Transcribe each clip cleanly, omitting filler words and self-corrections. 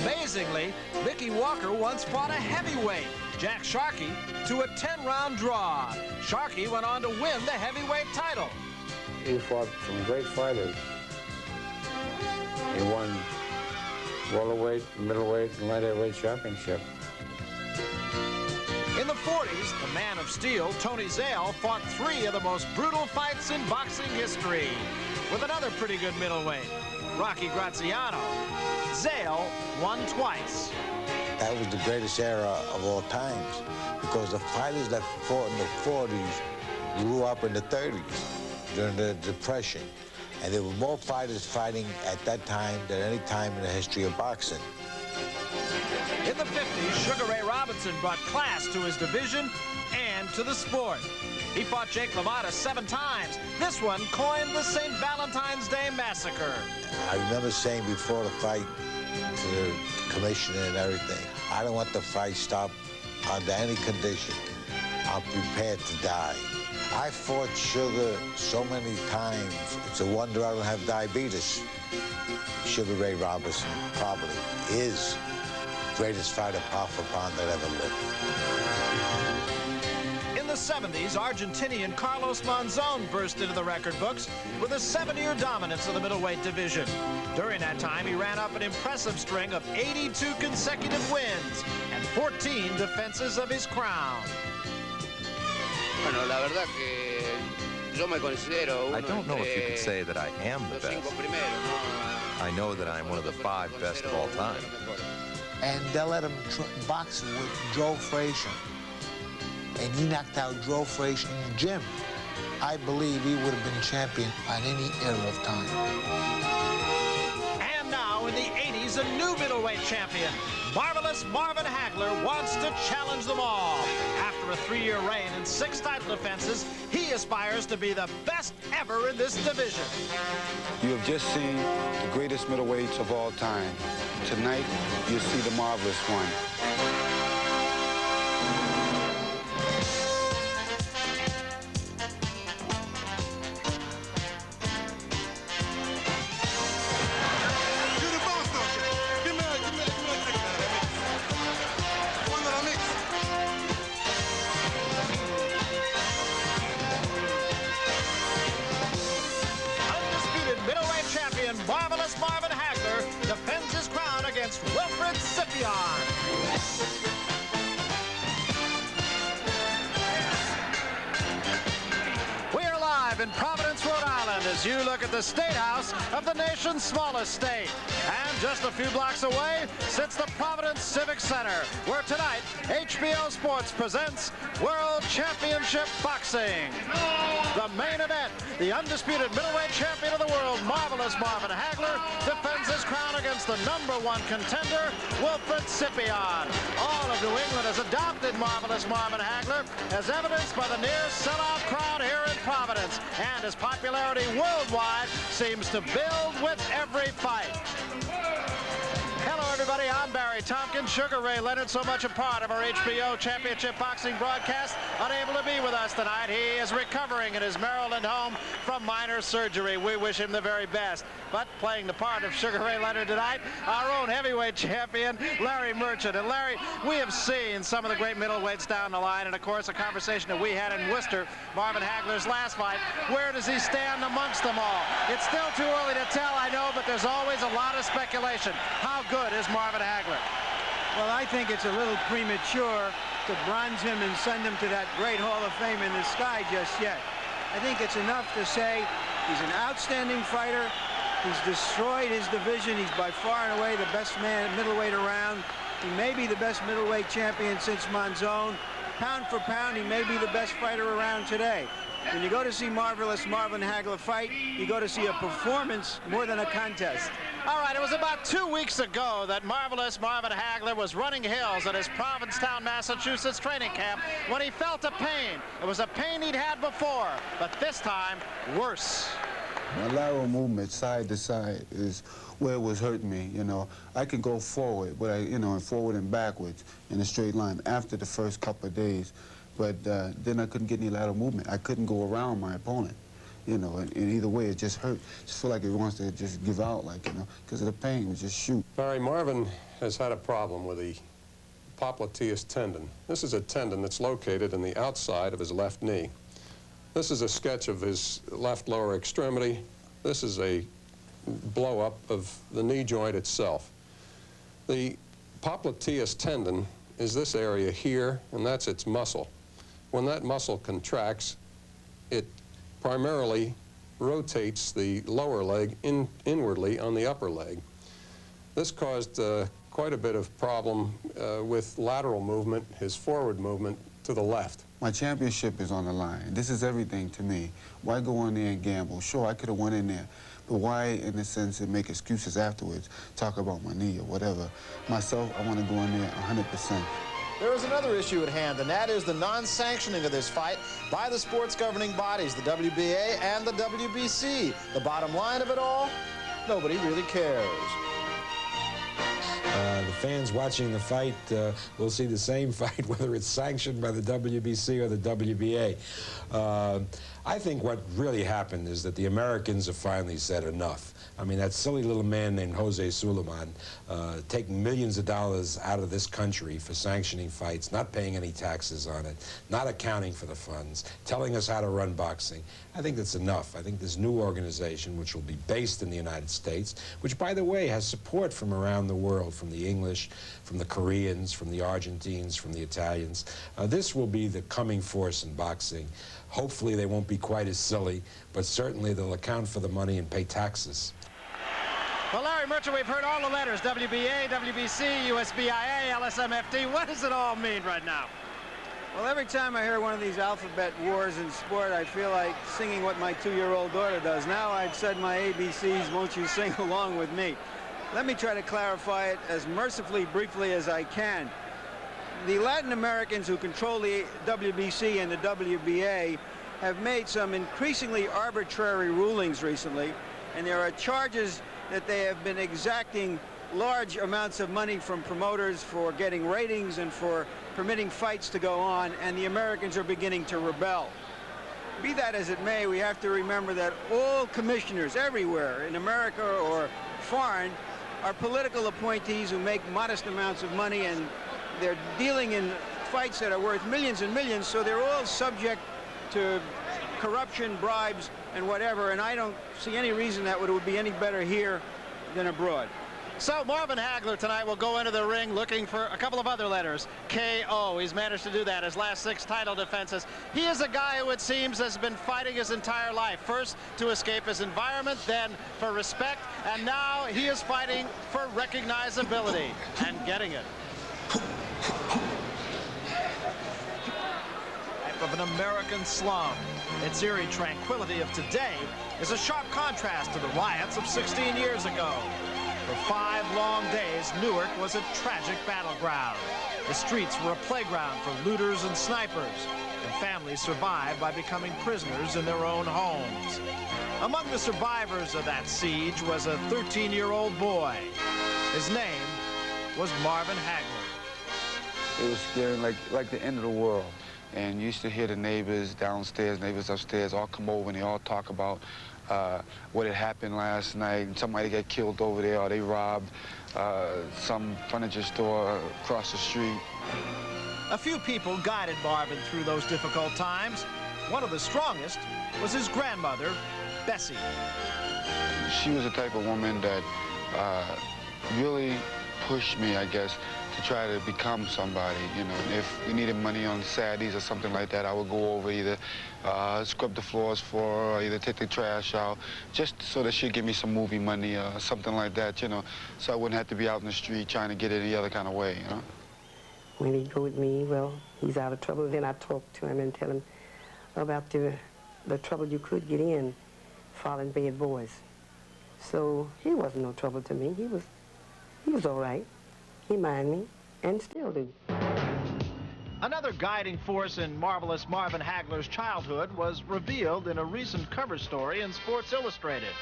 Amazingly, Mickey Walker once fought a heavyweight, Jack Sharkey, to a 10-round draw. Sharkey went on to win the heavyweight title. He fought some great fighters. He won welterweight, middleweight, and light heavyweight championship. In the 40s, the man of steel, Tony Zale, fought 3 of the most brutal fights in boxing history with another pretty good middleweight, Rocky Graziano. Zale won twice. That was the greatest era of all times because the fighters that fought in the 40s grew up in the 30s during the Depression. And there were more fighters fighting at that time than any time in the history of boxing. In the 50s, Sugar Ray Robinson brought class to his division and to the sport. He fought Jake LaMotta 7 times. This one coined the St. Valentine's Day Massacre. I remember saying before the fight to the commissioner and everything, I don't want the fight stopped under any condition. I'm prepared to die. I fought Sugar so many times, it's a wonder I don't have diabetes. Sugar Ray Robinson probably is the greatest fighter pound for pound that ever lived. In the 70s, Argentinian Carlos Monzon burst into the record books with a 7-year dominance of the middleweight division. During that time, he ran up an impressive string of 82 consecutive wins and 14 defenses of his crown. Bueno, la verdad que yo me considero uno I don't know if you could say that I am the best. I know that I'm one of the 5 best of all time. And they let him box with Joe Frazier. And he knocked out Joe Frazier in the gym. I believe he would have been champion on any era of time. And now in the 80s, a new middleweight champion. Marvelous Marvin Hagler wants to challenge them all. After a 3-year reign and 6 title defenses, he aspires to be the best ever in this division. You have just seen the greatest middleweights of all time. Tonight, you'll see the marvelous one. Marvelous Marvin Hagler defends his crown against Wilfred Scypion. We're live in Providence, Rhode Island, as you look at the State House of the nation's smallest state. And just a few blocks away sits the Providence Civic Center, where tonight HBO Sports presents World Championship Boxing. The main event, the undisputed middleweight champion of the world, Marvelous Marvin Hagler, defends his crown against the #1 contender, Wilfred Scypion. All of New England has adopted Marvelous Marvin Hagler, as evidenced by the near sellout crowd here in Providence. And his popularity worldwide seems to build with every fight. Hello, everybody. I'm Barry Tompkins. Sugar Ray Leonard, so much a part of our HBO Championship Boxing broadcast, unable to be with us tonight. He is recovering in his Maryland home from minor surgery. We wish him the very best. But playing the part of Sugar Ray Leonard tonight, our own heavyweight champion, Larry Merchant. And Larry, we have seen some of the great middleweights down the line, and of course, a conversation that we had in Worcester, Marvin Hagler's last fight. Where does he stand amongst them all? It's still too early to tell, I know, but there's always a lot of speculation. How good is Marvin Hagler? Well, I think it's a little premature to bronze him and send him to that great Hall of Fame in the sky just yet. I think it's enough to say he's an outstanding fighter. He's destroyed his division. He's by far and away the best man middleweight around. He may be the best middleweight champion since Monzon. Pound for pound, he may be the best fighter around today. When you go to see Marvelous Marvin Hagler fight, you go to see a performance more than a contest. All right, it was about 2 weeks ago that Marvelous Marvin Hagler was running hills at his Provincetown, Massachusetts training camp when he felt a pain. It was a pain he'd had before, but this time, worse. My lateral movement, side to side, is where it was hurting me. You know, I could go forward, but and forward and backwards in a straight line after the first couple of days. But then I couldn't get any lateral movement. I couldn't go around my opponent. you know, and either way, it just hurt. Just feel like it wants to just give out, like, you know, because of the pain, it just shoot. Barry, Marvin has had a problem with the popliteus tendon. This is a tendon that's located in the outside of his left knee. This is a sketch of his left lower extremity. This is a blow-up of the knee joint itself. The popliteus tendon is this area here, and that's its muscle. When that muscle contracts, it primarily rotates the lower leg inwardly on the upper leg. This caused quite a bit of problem with lateral movement, his forward movement to the left. My championship is on the line. This is everything to me. Why go in there and gamble? Sure, I could have went in there, but why, in a sense, and make excuses afterwards, talk about my knee or whatever? Myself, I want to go in there 100%. There is another issue at hand, and that is the non-sanctioning of this fight by the sports governing bodies, the WBA and the WBC. The bottom line of it all, nobody really cares. The fans watching the fight will see the same fight, whether it's sanctioned by the WBC or the WBA. I think what really happened is that the Americans have finally said enough. I mean, that silly little man named Jose Suleiman taking millions of dollars out of this country for sanctioning fights, not paying any taxes on it, not accounting for the funds, telling us how to run boxing. I think that's enough. I think this new organization, which will be based in the United States, which, by the way, has support from around the world, from the English, from the Koreans, from the Argentines, from the Italians. This will be the coming force in boxing. Hopefully they won't be quite as silly, but certainly they'll account for the money and pay taxes. Well, Larry Merchant, we've heard all the letters, WBA, WBC, USBIA, LSMFT. What does it all mean right now? Well, every time I hear one of these alphabet wars in sport, I feel like singing what my 2-year-old daughter does. Now I've said my ABCs, won't you sing along with me? Let me try to clarify it as mercifully briefly as I can. The Latin Americans who control the WBC and the WBA have made some increasingly arbitrary rulings recently, and there are charges that they have been exacting large amounts of money from promoters for getting ratings and for permitting fights to go on, and the Americans are beginning to rebel. Be that as it may, we have to remember that all commissioners everywhere, in America or foreign, are political appointees who make modest amounts of money, and they're dealing in fights that are worth millions and millions, so they're all subject to corruption, bribes, and whatever, and I don't see any reason that it would be any better here than abroad. So Marvin Hagler tonight will go into the ring looking for a couple of other letters. KO. He's managed to do that his last 6 title defenses. He is a guy who, it seems, has been fighting his entire life. First to escape his environment, then for respect, and now he is fighting for recognizability and getting it. Of an American slum. Its eerie tranquility of today is a sharp contrast to the riots of 16 years ago. For 5 long days, Newark was a tragic battleground. The streets were a playground for looters and snipers, and families survived by becoming prisoners in their own homes. Among the survivors of that siege was a 13-year-old boy. His name was Marvin Hagler. It was scary, like the end of the world. And you used to hear the neighbors downstairs, neighbors upstairs, all come over and they all talk about what had happened last night. And somebody got killed over there, or they robbed some furniture store across the street. A few people guided Marvin through those difficult times. One of the strongest was his grandmother, Bessie. She was the type of woman that really pushed me, I guess, to try to become somebody. You know, if we needed money on Saturdays or something like that, I would go over, either scrub the floors for her, or either take the trash out, just so that she'd give me some movie money or something like that, you know, so I wouldn't have to be out in the street trying to get it any other kind of way, you know. When he go with me, well, he's out of trouble. Then I talk to him and tell him about the trouble you could get in following bad boys. So he wasn't no trouble to me. He was all right. He minded me, and still do. Another guiding force in marvelous Marvin Hagler's childhood was revealed in a recent cover story in Sports Illustrated.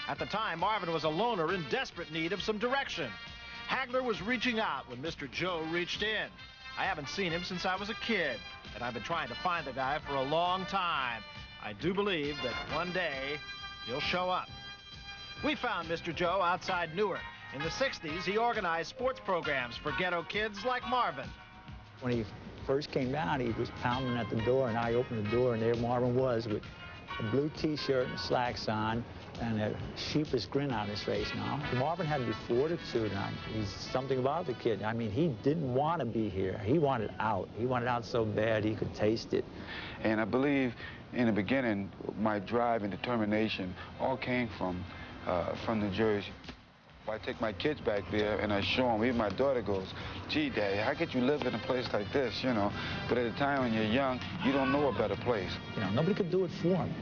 At the time, Marvin was a loner in desperate need of some direction. Hagler was reaching out when Mr. Joe reached in. I haven't seen him since I was a kid, and I've been trying to find the guy for a long time. I do believe that one day he'll show up. We found Mr. Joe outside Newark. In the 60s, he organized sports programs for ghetto kids like Marvin. When he first came down, he was pounding at the door, and I opened the door, and there Marvin was with a blue T-shirt and slacks on and a sheepish grin on his face now. Marvin had the fortitude now. He's something about the kid. I mean, he didn't want to be here. He wanted out. He wanted out so bad he could taste it. And I believe in the beginning, my drive and determination all came from New Jersey. I take my kids back there and I show them, even my daughter goes, gee, Daddy, how could you live in a place like this, you know? But at the time when you're young, you don't know a better place. You know, nobody could do it for him.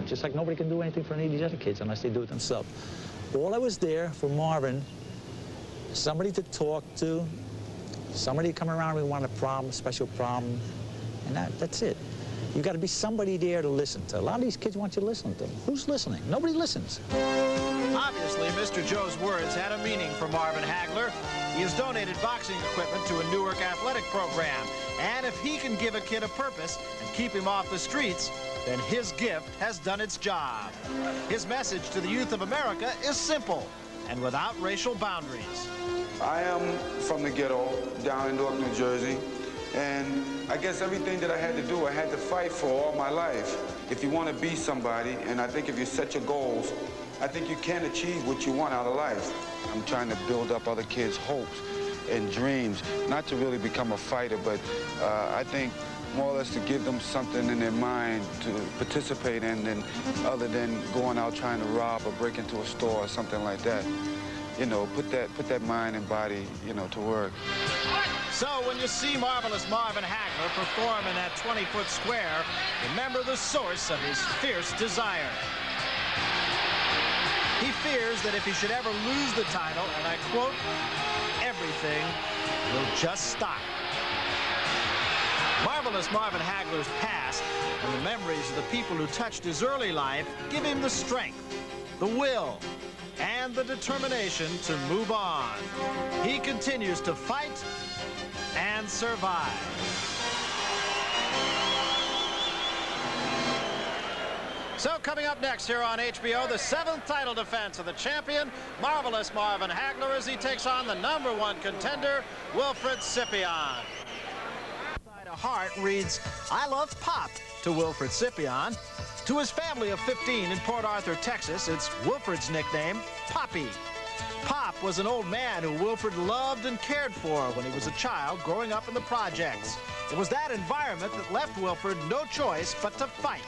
Just like nobody can do anything for any of these other kids unless they do it themselves. All I was there for Marvin, somebody to talk to, somebody to come around when we want a problem, a special problem, and that's it. You got to be somebody there to listen to. A lot of these kids want you to listen to them. Who's listening? Nobody listens. Obviously, Mr. Joe's words had a meaning for Marvin Hagler. He has donated boxing equipment to a Newark athletic program. And if he can give a kid a purpose and keep him off the streets, then his gift has done its job. His message to the youth of America is simple and without racial boundaries. I am from the ghetto down in Newark, New Jersey. And I guess everything that I had to do, I had to fight for all my life. If you want to be somebody, and I think if you set your goals, I think you can achieve what you want out of life. I'm trying to build up other kids' hopes and dreams, not to really become a fighter, but I think more or less to give them something in their mind to participate in, other than going out trying to rob or break into a store or something like that. You know, put that mind and body, you know, to work. So when you see Marvelous Marvin Hagler perform in that 20-foot square, remember the source of his fierce desire. He fears that if he should ever lose the title, and I quote, everything will just stop. Marvelous Marvin Hagler's past and the memories of the people who touched his early life give him the strength, the will, and the determination to move on. He continues to fight and survive. So coming up next here on HBO, the 7th title defense of the champion, Marvelous Marvin Hagler, as he takes on the #1 contender, Wilfred Scypion. A heart reads, I love Pop, to Wilfred Scypion. To his family of 15 in Port Arthur, Texas, it's Wilfred's nickname, Poppy. Pop was an old man who Wilfred loved and cared for when he was a child growing up in the projects. It was that environment that left Wilfred no choice but to fight.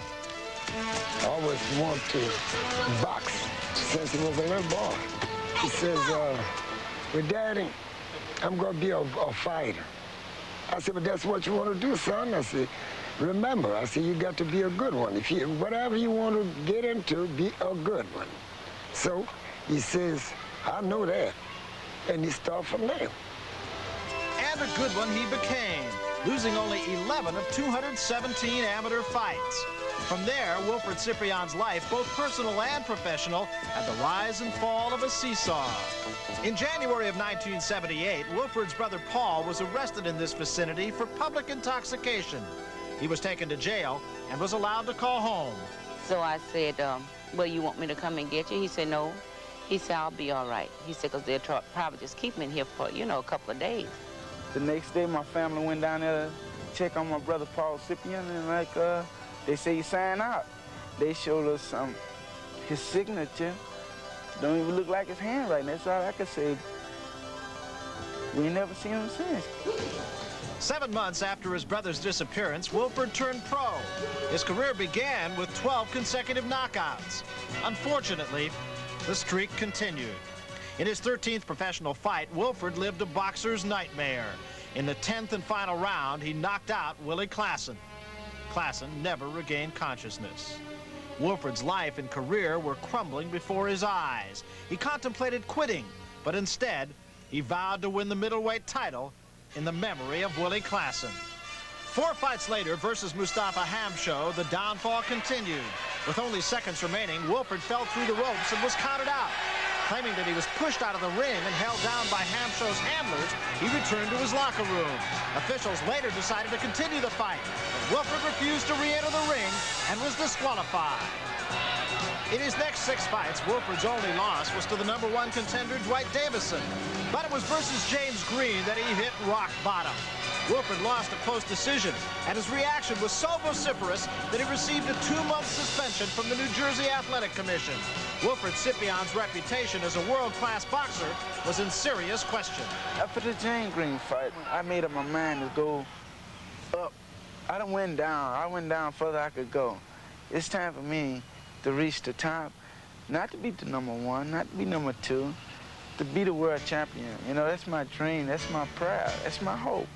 I always wanted to box since he was a little boy. He says, well, Daddy, I'm going to be a fighter. I said, but that's what you want to do, son. I said, remember, I said, you got to be a good one. If you, whatever you want to get into, be a good one. So he says, I know that. And he started from there. And a good one he became, losing only 11 of 217 amateur fights. From there, Wilfred Scypion's life, both personal and professional, had the rise and fall of a seesaw. In January of 1978, Wilfred's brother Paul was arrested in this vicinity for public intoxication. He was taken to jail and was allowed to call home. So I said, well, you want me to come and get you? He said, no. He said, I'll be all right. He said, because they'll probably just keep me in here for, you know, a couple of days. The next day, my family went down there to check on my brother Paul Scypion, and they say he signed out. They showed us his signature. Don't even look like his handwriting. That's all I could say. We ain't never seen him since. 7 months after his brother's disappearance, Wilfred turned pro. His career began with 12 consecutive knockouts. Unfortunately, the streak continued. In his 13th professional fight, Wilfred lived a boxer's nightmare. In the 10th and final round, he knocked out Willie Klassen. Klassen never regained consciousness. Wilfred's life and career were crumbling before his eyes. He contemplated quitting, but instead, he vowed to win the middleweight title in the memory of Willie Klassen. 4 fights later, versus Mustafa Hamsho, the downfall continued. With only seconds remaining, Wilfred fell through the ropes and was counted out. Claiming that he was pushed out of the ring and held down by Hamshow's handlers, he returned to his locker room. Officials later decided to continue the fight, but Wilfred refused to re-enter the ring and was disqualified. In his next 6 fights, Wilfred's only loss was to the #1 contender, Dwight Davison. But it was versus James Green that he hit rock bottom. Wilfred lost a close decision, and his reaction was so vociferous that he received a 2-month suspension from the New Jersey Athletic Commission. Wilfred Scypion's reputation as a world-class boxer was in serious question. After the James Green fight, I made up my mind to go up. I done went down. I went down further I could go. It's time for me to reach the top, not to be the #1, not to be #2, to be the world champion. You know, that's my dream, that's my prayer, that's my hope.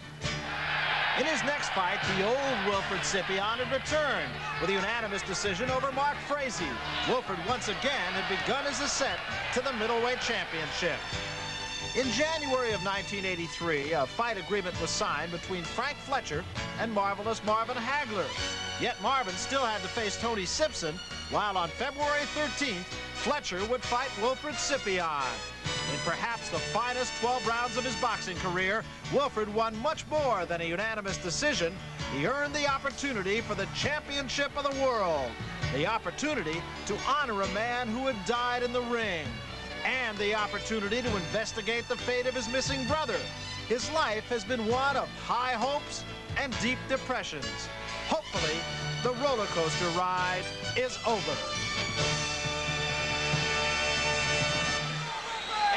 In his next fight, the old Wilfred Scypion had returned with a unanimous decision over Mark Frazee. Wilfred once again had begun his ascent to the middleweight championship. In January of 1983, a fight agreement was signed between Frank Fletcher and marvelous Marvin Hagler. Yet Marvin still had to face Tony Simpson, while on February 13th, Fletcher would fight Wilfred Scypion. In perhaps the finest 12 rounds of his boxing career, Wilfred won much more than a unanimous decision. He earned the opportunity for the championship of the world, the opportunity to honor a man who had died in the ring, and the opportunity to investigate the fate of his missing brother. His life has been one of high hopes and deep depressions. Hopefully, the roller coaster ride is over.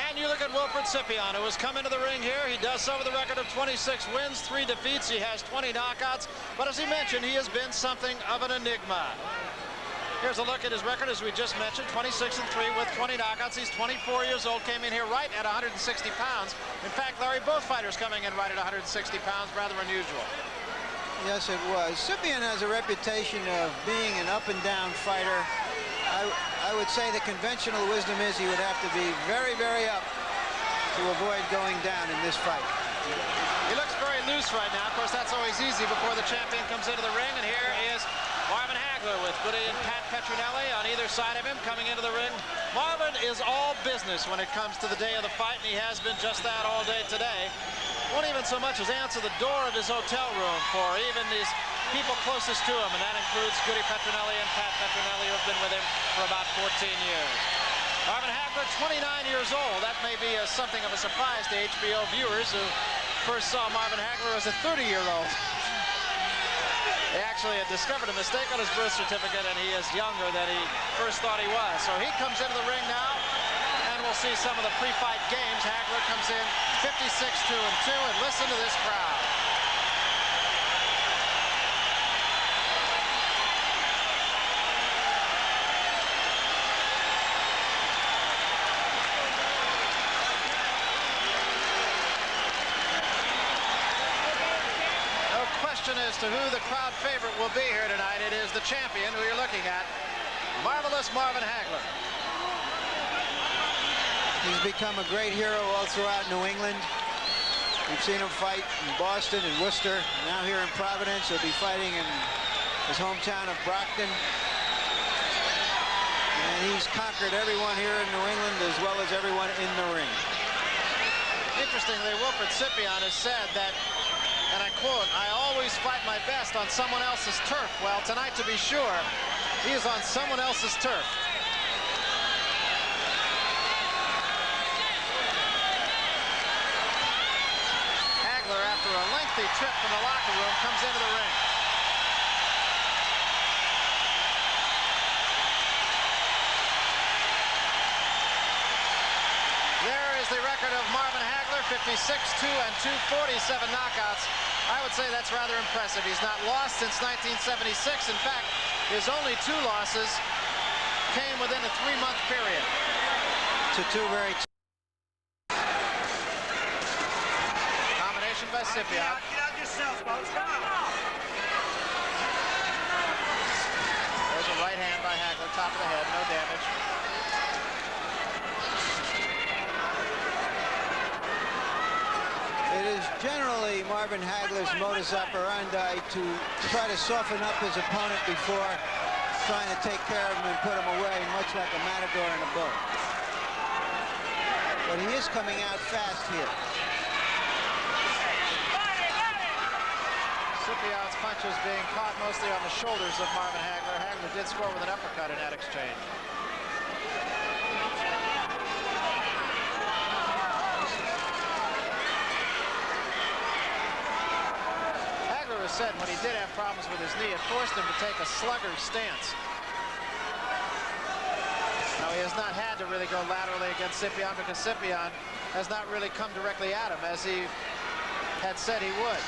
And you look at Wilfred Scypion, who has come into the ring here. He does so with a record of 26 wins, 3 defeats. He has 20 knockouts. But as he mentioned, he has been something of an enigma. Here's a look at his record, as we just mentioned, 26-3 with 20 knockouts. He's 24 years old, came in here right at 160 pounds. In fact, Larry, both fighters coming in right at 160 pounds, rather unusual. Yes, it was. Scypion has a reputation of being an up-and-down fighter. I would say the conventional wisdom is he would have to be very, very up to avoid going down in this fight. He looks very loose right now. Of course, that's always easy before the champion comes into the ring. And here is Marvin Hagler with Goody and Pat Petronelli on either side of him coming into the ring. Marvin is all business when it comes to the day of the fight, and he has been just that all day today. Won't even so much as answer the door of his hotel room for even these people closest to him, and that includes Goody Petronelli and Pat Petronelli, who have been with him for about 14 years. Marvin Hagler, 29 years old. That may be something of a surprise to HBO viewers who first saw Marvin Hagler as a 30-year-old. They actually had discovered a mistake on his birth certificate, and he is younger than he first thought he was. So he comes into the ring now, and we'll see some of the pre-fight games. Hagler comes in 56-2-2, and listen to this crowd. As to who the crowd favorite will be here tonight, it is the champion who you're looking at, marvelous Marvin Hagler. He's become a great hero all throughout New England. We've seen him fight in Boston and Worcester. Now here in Providence, he'll be fighting in his hometown of Brockton. And he's conquered everyone here in New England as well as everyone in the ring. Interestingly, Wilfred Scypion has said that, and I quote, "I always fight my best on someone else's turf." Well, tonight, to be sure, he is on someone else's turf. Hagler, after a lengthy trip from the locker room, comes into the ring. There is the record of Marvin Hagler, 56-2-2, 47 knockouts. I would say that's rather impressive. He's not lost since 1976. In fact, his only 2 losses came within a 3-month period. To 2 very... Combination by Scypion. Get out yourself, folks. Come on. There's a right hand by Hagler, top of the head, no damage. It is generally Marvin Hagler's modus operandi to try to soften up his opponent before trying to take care of him and put him away, much like a matador in a bull. but he is coming out fast here. Scipion's punches being caught mostly on the shoulders of Marvin Hagler. Hagler did score with an uppercut in that exchange. Hagler has said when he did have problems with his knee, it forced him to take a slugger stance. Now, he has not had to really go laterally against Scypion because Scypion has not really come directly at him as he had said he would.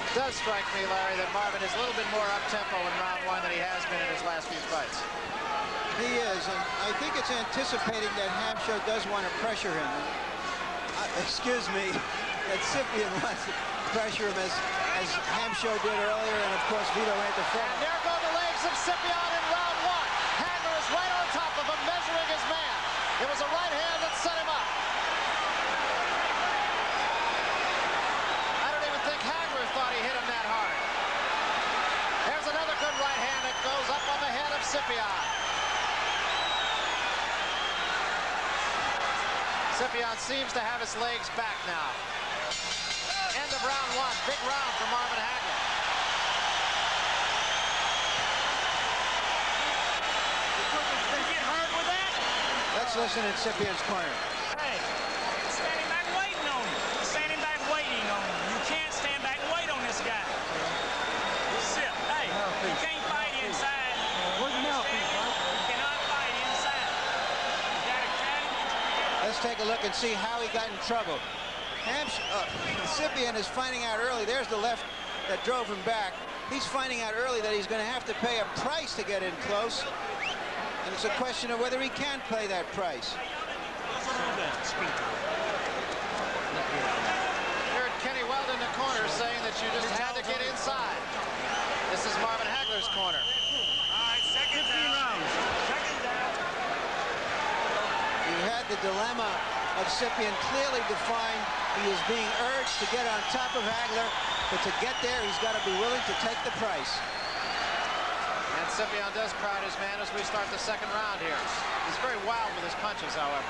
It does strike me, Larry, that Marvin is a little bit more up-tempo in round one than he has been in his last few fights. He is, and I think it's anticipating that Hampshire does want to pressure him. Excuse me, that Scypion wants to pressure him as Hampshire did earlier, and of course Vito had to fall. And there go the legs of Scypion in round one. Hagler is right on top of him, measuring his man. It was a right hand that set him up. I don't even think Hagler thought he hit him that hard. There's another good right hand that goes up on the head of Scypion. Scypion seems to have his legs back now. End of round one. Big round for Marvin Hagler. Did you get hurt with that? Let's listen in Scipion's corner. Hey, standing back waiting on you. Standing back waiting on you. You can't stand back and wait on this guy. Sip, hey, you can't fight inside. You cannot fight inside. You gotta cut him. Let's take a look and see how he got in trouble. Scypion is finding out early. There's the left that drove him back. He's finding out early that he's going to have to pay a price to get in close. And it's a question of whether he can pay that price. Heard Kenny Weld in the corner saying that you just had to get inside. This is Marvin Hagler's corner. All right, second down. Second down. You had the dilemma of Scypion clearly defined. He is being urged to get on top of Hagler, but to get there, he's got to be willing to take the price. And Scypion does crowd his man as we start the second round here. He's very wild with his punches, however.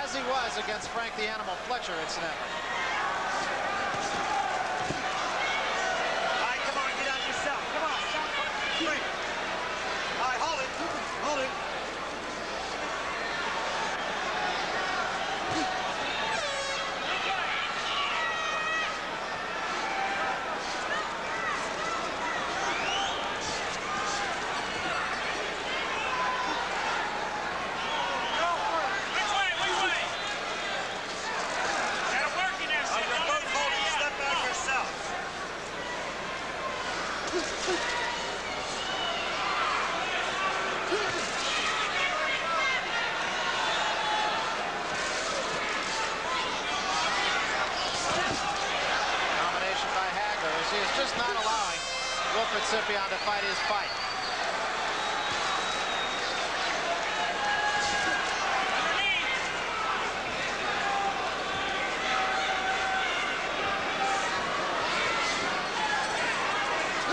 As he was against Frank the Animal Fletcher, incidentally. All right, come on, get out yourself. Come on, stop. Quick. All right, hold it. Hold it. Wilfred Scypion to fight his fight.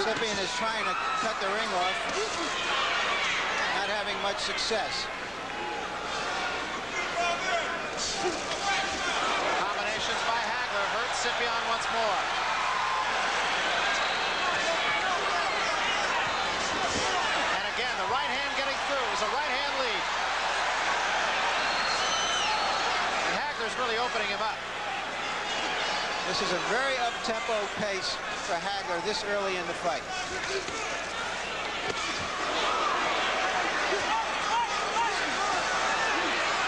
Scypion is trying to cut the ring off, not having much success. Combinations by Hagler hurt Scypion once more. And again, the right hand getting through is a right hand lead. And Hagler's really opening him up. This is a very up-tempo pace for Hagler this early in the fight.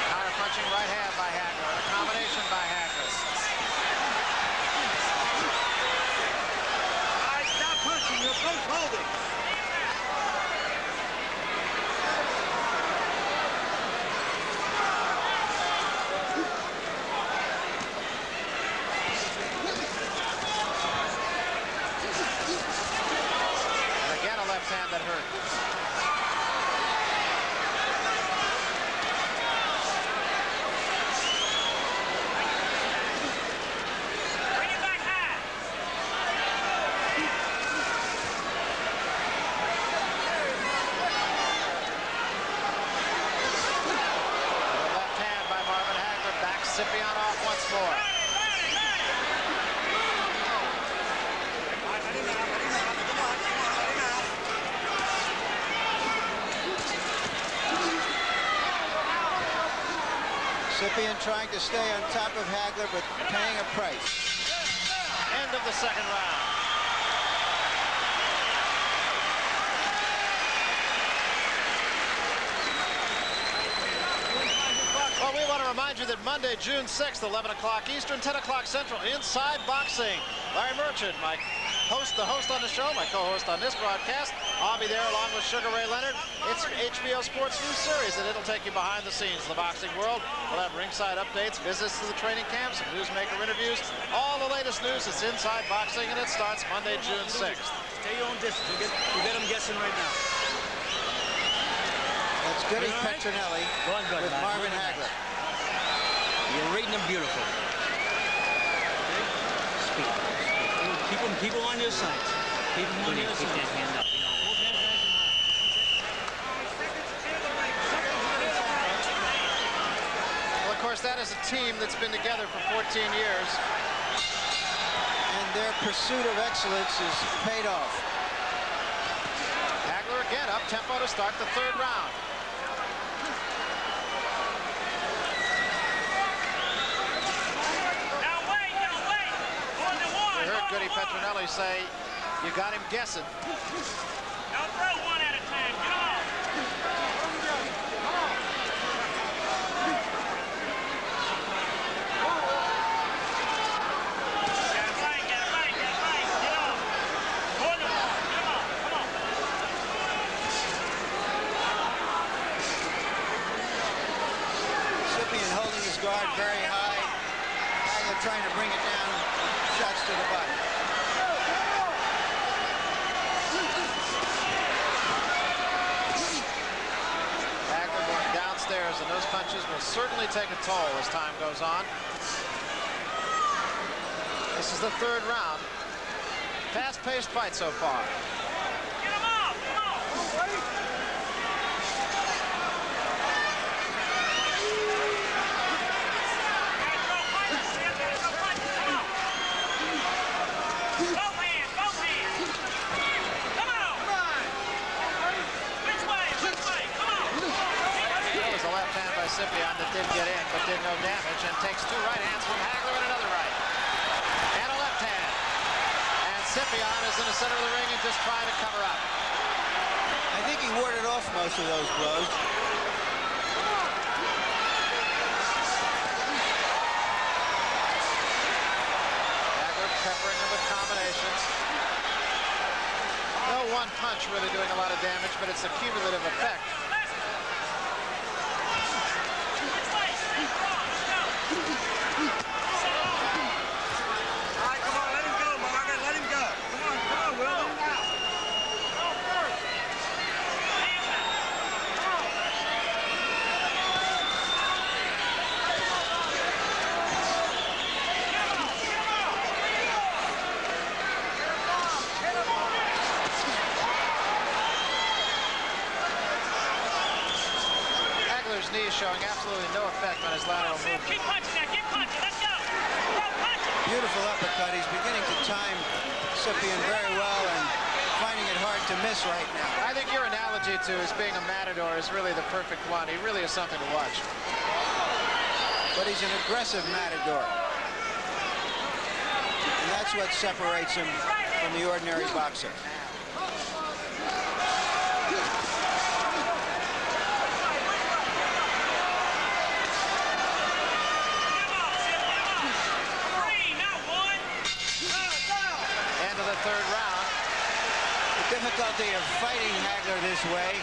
Counter-punching right hand by Hagler, and a combination by Hagler. All right, stop punching. You're both holding. more. Scypion trying to stay on top of Hagler, but paying a price. End of the second round. Well, we want to remind you that Monday, June 6th, 11 o'clock Eastern, 10 o'clock Central, Inside Boxing. Larry Merchant, the host on the show, my co-host on this broadcast. I'll be there along with Sugar Ray Leonard. It's HBO Sports News Series, and it'll take you behind the scenes of the boxing world. We'll have ringside updates, visits to the training camps, some newsmaker interviews, all the latest news. It's Inside Boxing, and it starts Monday, June 6th. Stay your own distance. You get them guessing right now. That's Goody Petronelli with Marvin Hagler. You're reading them beautiful. Speak. Keep them on your sides. Keep them on your sides. Keep that hand up. Well, of course, that is a team that's been together for 14 years. And their pursuit of excellence is paid off. Hagler again, up tempo to start the third round. We heard Goody Petronelli say, you got him guessing. Don't throw one at a time. Get off. Get a fight. Get off. More than one. Get off. Come on. Scypion holding his guard very high. Hagler trying to bring it down. Shots to the body. Hagler going downstairs, and those punches will certainly take a toll as time goes on. This is the third round. Fast-paced fight so far. Get him off. Come on. Scypion that did get in, but did no damage, and takes two right hands from Hagler and another right. And a left hand. And Scypion is in the center of the ring and just trying to cover up. I think he warded off most of those blows. Hagler peppering him with combinations. No one punch really doing a lot of damage, but it's a cumulative effect. Knee showing absolutely no effect on his lateral movement. Keep punching now. Keep punching. Let's go. Beautiful uppercut. He's beginning to time Scypion very well and finding it hard to miss right now. I think your analogy to his being a matador is really the perfect one. He really is something to watch. But he's an aggressive matador. And that's what separates him from the ordinary boxer. Third round. The difficulty of fighting Hagler this way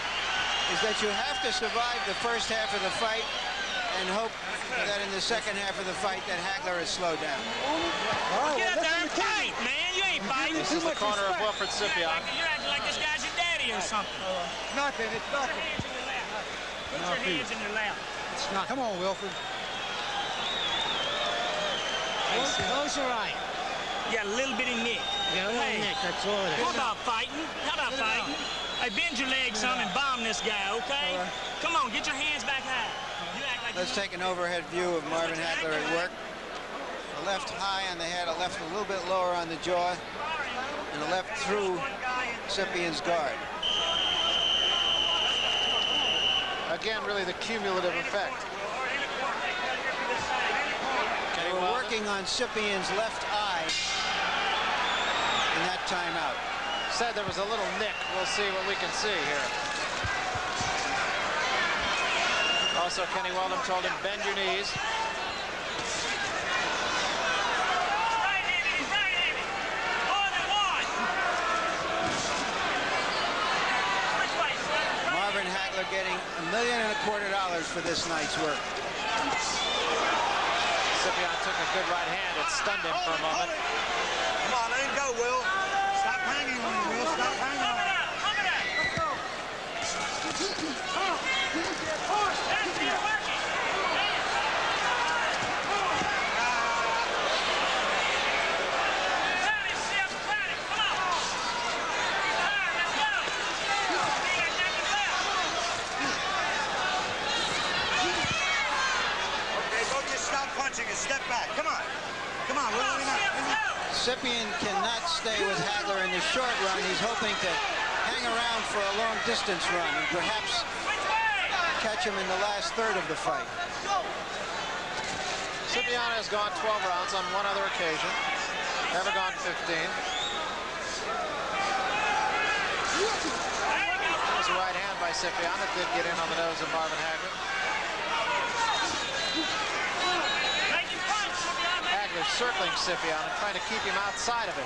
is that you have to survive the first half of the fight and hope that in the second half of the fight that Hagler is slowed down. Get up there and fight, man. You ain't fighting. This is the corner of Wilfred Scypion. You're acting like this guy's your daddy or something. Nothing. It's nothing. Put your hands in your lap. It's not. Come on, Wilfred. Close your eye. You got a little bitty neck. Yeah, a little neck, that's all it is. How about fighting? How about fighting? Hey, bend your legs some and bomb this guy, okay? Come on, get your hands back high. You act like Let's take an overhead view of Marvin Hagler at work. A left high on the head, a left a little bit lower on the jaw, and a left through Scypion's guard. Again, really the cumulative effect. They were working on Scypion's left eye in that timeout. Said there was a little nick. We'll see what we can see here. Also, Kenny Weldon told him, bend your knees. Marvin Hagler getting $1.25 million for this night's work. Scypion took a good right hand. It stunned him for a moment. Come on, let him go, Will. Stop hanging on him, Will. Stop hanging on him. Step back. Come on. Come on, Will. Scypion cannot stay with Hagler in the short run. He's hoping to hang around for a long distance run and perhaps catch him in the last third of the fight. Scypion has gone 12 rounds on one other occasion. Never gone 15. There's a right hand by Scypion that did get in on the nose of Marvin Hagler. Circling Scypion and trying to keep him outside of it.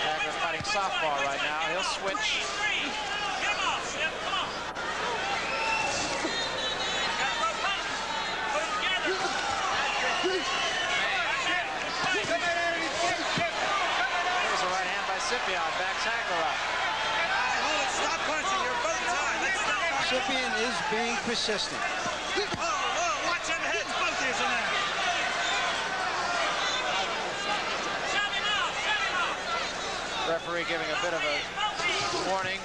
Hagler fighting softball right now. He'll switch. There's a right hand by Scypion. Backs Hagler up. Stop punching. You're both time. Scypion is being persistent. Whoa, watch them heads, both ears in there. Referee giving a bit of a warning,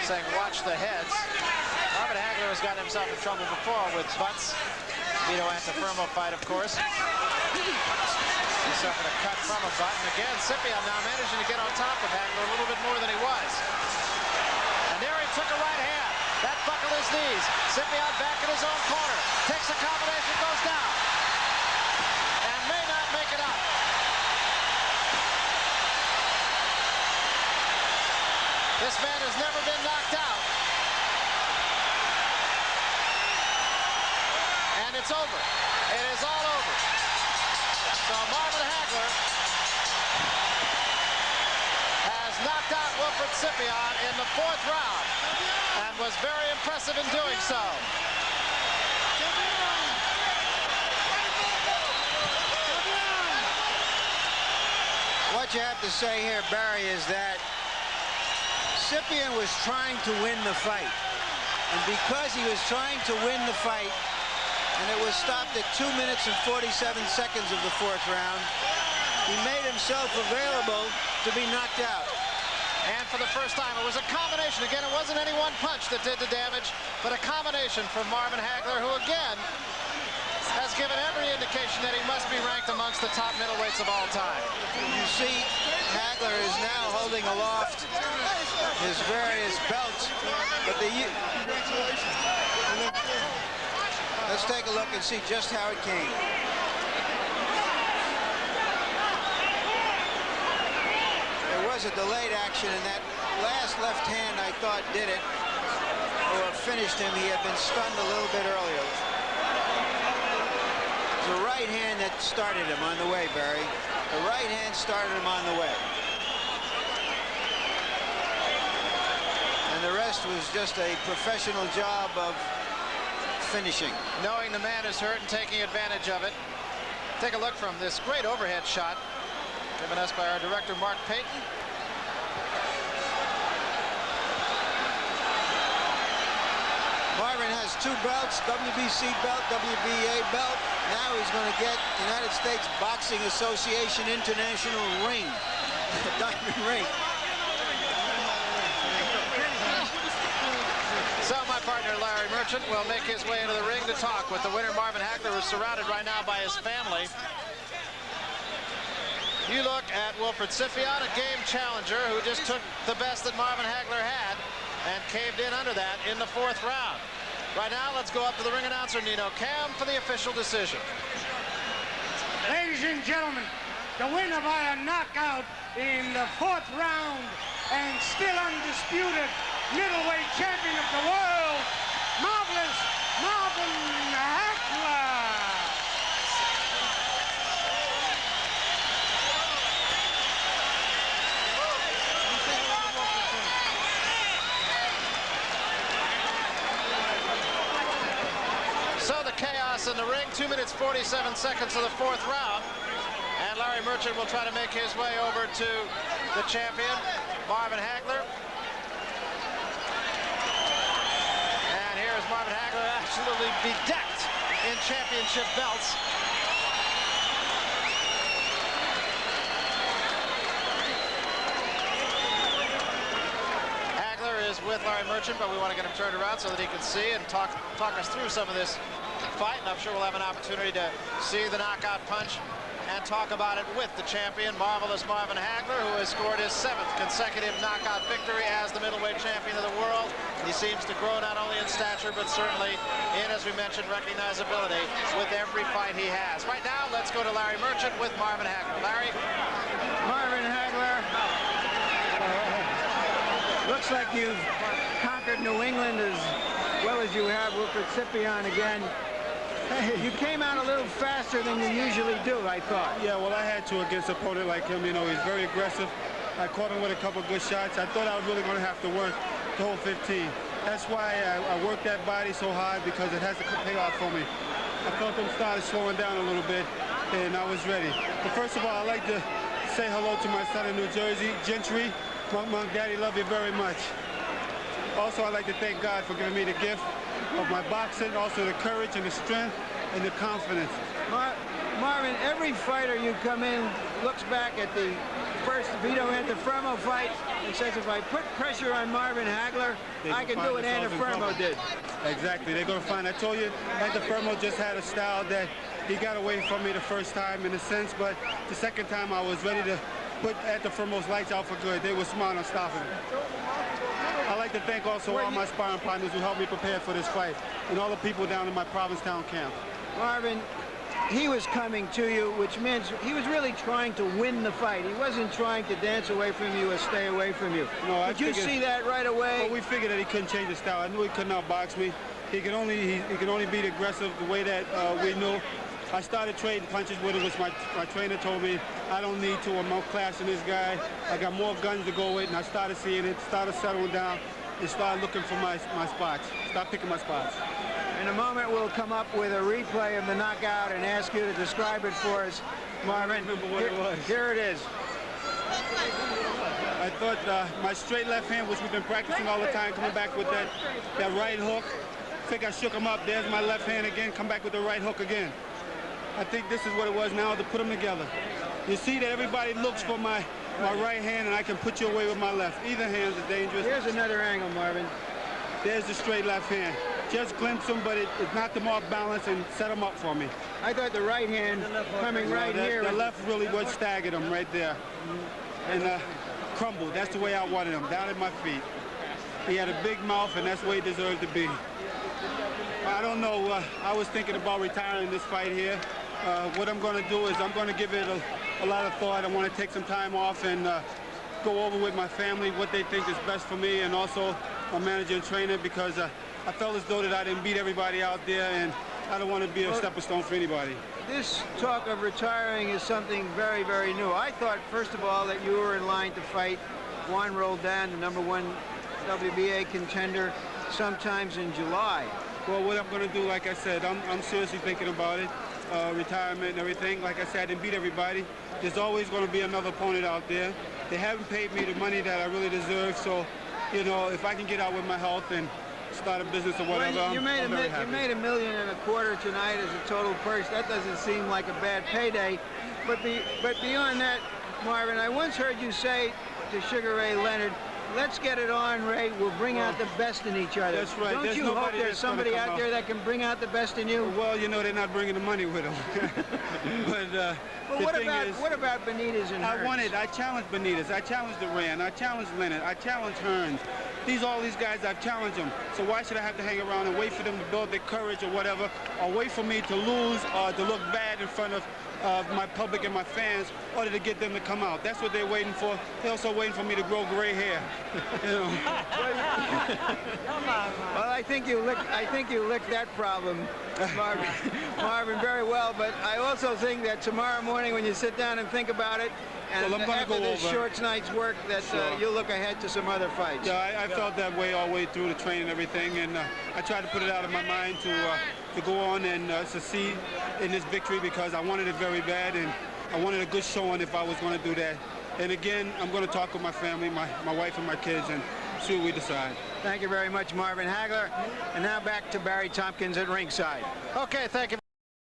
saying watch the heads. Marvin Hagler has gotten himself in trouble before with butts. Vito Antifermo fight, of course. He suffered a cut from a butt. And again, Scypion now managing to get on top of Hagler a little bit more than he was. And there he took a right hand. That buckled his knees. Scypion back in his own corner. Takes a combination, goes down. And may not make it up. This man has never been knocked out. And it's over. It is all over. So Marvin Hagler has knocked out Wilfred Scypion in the 4th round. And was very impressive in doing so. What you have to say here, Barry, is that Scypion was trying to win the fight. And because he was trying to win the fight, and it was stopped at 2 minutes and 47 seconds of the 4th round, he made himself available to be knocked out. And for the first time, it was a combination. Again, it wasn't any one punch that did the damage, but a combination from Marvin Hagler, who again has given every indication that he must be ranked amongst the top middleweights of all time. You see, Hagler is now holding aloft his various belts, but let's take a look and see just how it came. There was a delayed action, and that last left hand, I thought, did it, or finished him. He had been stunned a little bit earlier. It was the right hand that started him on the way, Barry. The right hand started him on the way. And the rest was just a professional job of finishing. Knowing the man is hurt and taking advantage of it. Take a look from this great overhead shot given us by our director, Mark Payton. Marvin has 2 belts, WBC belt, WBA belt. Now he's going to get United States Boxing Association International ring, the diamond ring. partner, Larry Merchant, will make his way into the ring to talk with the winner, Marvin Hagler, who's surrounded right now by his family. You look at Wilfred Scypion, a game challenger who just took the best that Marvin Hagler had and caved in under that in the 4th round. Right now, let's go up to the ring announcer, Nino Cam, for the official decision. Ladies and gentlemen, the winner by a knockout in the 4th round and still undisputed middleweight champion of the world, marvelous Marvin Hagler. So the chaos in the ring, 2 minutes 47 seconds of the 4th round. And Larry Merchant will try to make his way over to the champion, Marvin Hagler. And here's Marvin Hagler, absolutely bedecked in championship belts. Hagler is with Larry Merchant, but we want to get him turned around so that he can see and talk us through some of this fight. And I'm sure we'll have an opportunity to see the knockout punch and talk about it with the champion, marvelous Marvin Hagler, who has scored his 7th consecutive knockout victory as the middleweight champion of the world. He seems to grow not only in stature, but certainly in, as we mentioned, recognizability with every fight he has. Right now, let's go to Larry Merchant with Marvin Hagler. Larry? Marvin Hagler, looks like you've conquered New England as well as you have Wilfred Scypion again. You came out a little faster than you usually do, I thought. Yeah, well, I had to against an opponent like him. You know, he's very aggressive. I caught him with a couple good shots. I thought I was really going to have to work the whole 15. That's why I worked that body so hard, because it has to pay off for me. I felt him started slowing down a little bit, and I was ready. But first of all, I'd like to say hello to my son in New Jersey, Gentry. Mom, Daddy, love you very much. Also, I'd like to thank God for giving me the gift of my boxing, also the courage and the strength and the confidence. Marvin, every fighter you come in looks back at the first Vito Antuofermo fight and says, if I put pressure on Marvin Hagler, I can do what Antuofermo did. Exactly. They're going to find. I told you, Antuofermo just had a style that he got away from me the first time in a sense, but the second time I was ready to put Antuofermo's lights out for good. They were smart on stopping him. I'd like to thank also all my sparring partners who helped me prepare for this fight, and all the people down in my Provincetown camp. Marvin, he was coming to you, which means he was really trying to win the fight. He wasn't trying to dance away from you or stay away from you. No, Did you see that right away? Well, we figured that he couldn't change his style. I knew he couldn't outbox me. He could only be aggressive the way that we knew. I started trading punches with him, which my trainer told me I don't need to. I'm outclassing this guy. I got more guns to go with, and I started seeing it, started settling down, and started looking for my spots. Start picking my spots. In a moment, we'll come up with a replay of the knockout and ask you to describe it for us, Marvin. I remember what it was. Here it is. I thought my straight left hand, which we've been practicing all the time, coming back with that right hook. I think I shook him up. There's my left hand again, come back with the right hook again. I think this is what it was now, to put them together. You see that everybody looks for my right hand, and I can put you away with my left. Either hand is dangerous. Here's another angle, Marvin. There's the straight left hand. Just glimpsed him, but it knocked him off balance and set him up for me. I thought the right hand coming right here. The left really was staggered him right there. And crumbled. That's the way I wanted him, down at my feet. He had a big mouth, and that's the way he deserved to be. I don't know. I was thinking about retiring this fight here. What I'm going to do is I'm going to give it a lot of thought. I want to take some time off and go over with my family what they think is best for me, and also my manager and trainer, because I felt as though that I didn't beat everybody out there, and I don't want to be a stepping stone for anybody. This talk of retiring is something very, very new. I thought, first of all, that you were in line to fight Juan Roldan, the #1 WBA contender, sometimes in July. Well, what I'm going to do, like I said, I'm seriously thinking about it, retirement and everything. Like I said, I didn't beat everybody. There's always going to be another opponent out there. They haven't paid me the money that I really deserve, so, you know, if I can get out with my health and start a business or whatever, well, you made $1.25 million tonight as a total purse. That doesn't seem like a bad payday. But beyond that, Marvin, I once heard you say to Sugar Ray Leonard, let's get it on, Ray. We'll bring out the best in each other. That's right. Don't There's you hope nobody there's that's gonna somebody come out there that can bring out the best in you? Well, you know, they're not bringing the money with them. But what about Benitez and Hearns? I challenged Benitez. I challenged Duran. I challenged Leonard. I challenged Hearns. All these guys, I've challenged them. So why should I have to hang around and wait for them to build their courage or whatever, or wait for me to lose or to look bad in front of my public and my fans, in order to get them to come out? That's what they're waiting for. They're also waiting for me to grow gray hair. You know. Well, I think you licked that problem, Marvin, very well. But I also think that tomorrow morning, when you sit down and think about it, and after this short night's work, that you'll look ahead to some other fights. Yeah, I felt that way all the way through the training and everything, and I tried to put it out of my mind to go on and succeed in this victory, because I wanted it very bad, and I wanted a good showing if I was going to do that. And again, I'm going to talk with my family, my wife and my kids, and see what we decide. Thank you very much, Marvin Hagler. And now back to Barry Tompkins at ringside. Okay, thank you.